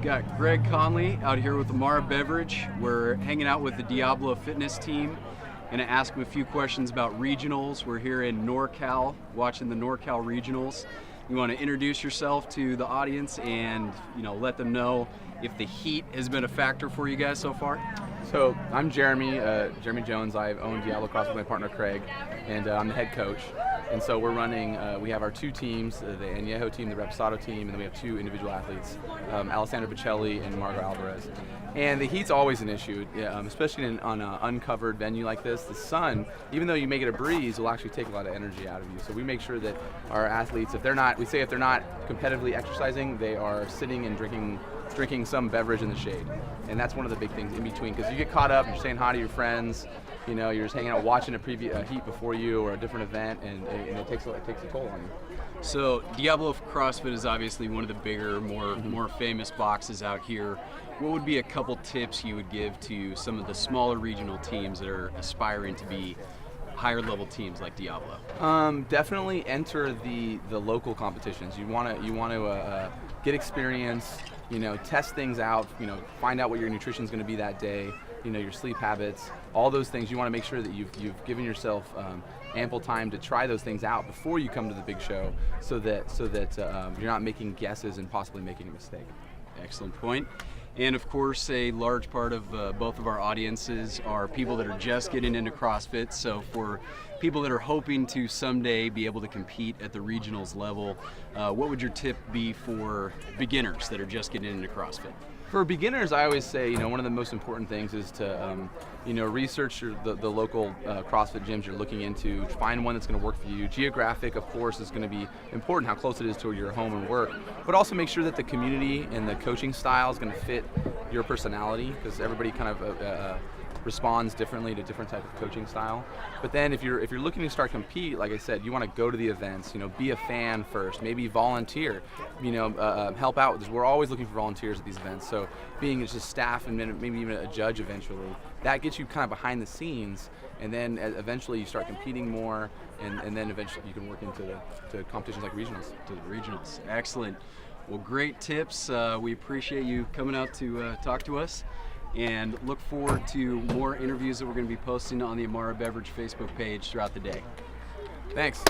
Got Greg Conley out here with Amara Beverage. We're hanging out with the Diablo Fitness team. Gonna ask them a few questions about regionals. We're here in NorCal, watching the NorCal regionals. You want to introduce yourself to the audience and let them know if the heat has been a factor for you guys so far. So I'm Jeremy Jones. I own Diablo Crossfit with my partner Craig, and I'm the head coach. And so we're running, we have our two teams, the Añejo team, the Reposado team, and then we have two individual athletes, Alessandra Bocelli and Margot Alvarez. And the heat's always an issue, especially on an uncovered venue like this. The sun, even though you make it a breeze, will actually take a lot of energy out of you. So we make sure that our athletes, if they're not competitively exercising, they are sitting and drinking some beverage in the shade. And that's one of the big things in between, because you get caught up, you're saying hi to your friends, you're just hanging out watching a heat before you or a different event, and it takes a toll on you. So Diablo CrossFit is obviously one of the bigger, more famous boxes out here. What would be a couple tips you would give to some of the smaller regional teams that are aspiring to be higher level teams like Diablo? Definitely enter the local competitions. You want to get experience, test things out, find out what your nutrition is going to be that day, your sleep habits, all those things. You want to make sure that you've given yourself ample time to try those things out before you come to the big show, so that you're not making guesses and possibly making a mistake. Excellent point. And of course, a large part of both of our audiences are people that are just getting into CrossFit. So for people that are hoping to someday be able to compete at the regionals level, what would your tip be for beginners that are just getting into CrossFit? For beginners, I always say, one of the most important things is to, research the local CrossFit gyms you're looking into. Find one that's going to work for you. Geographic, of course, is going to be important, how close it is to your home and work. But also make sure that the community and the coaching style is going to fit your personality, because everybody kind of responds differently to different type of coaching style. But then if you're looking to start compete, like I said, you want to go to the events, be a fan first, maybe volunteer, help out. We're always looking for volunteers at these events. So being just staff and maybe even a judge eventually, that gets you kind of behind the scenes, and then eventually you start competing more, and then eventually you can work into to competitions like regionals. To the regionals. Excellent. Well, great tips. We appreciate you coming out to talk to us, and look forward to more interviews that we're going to be posting on the Amara Beverage Facebook page throughout the day. Thanks.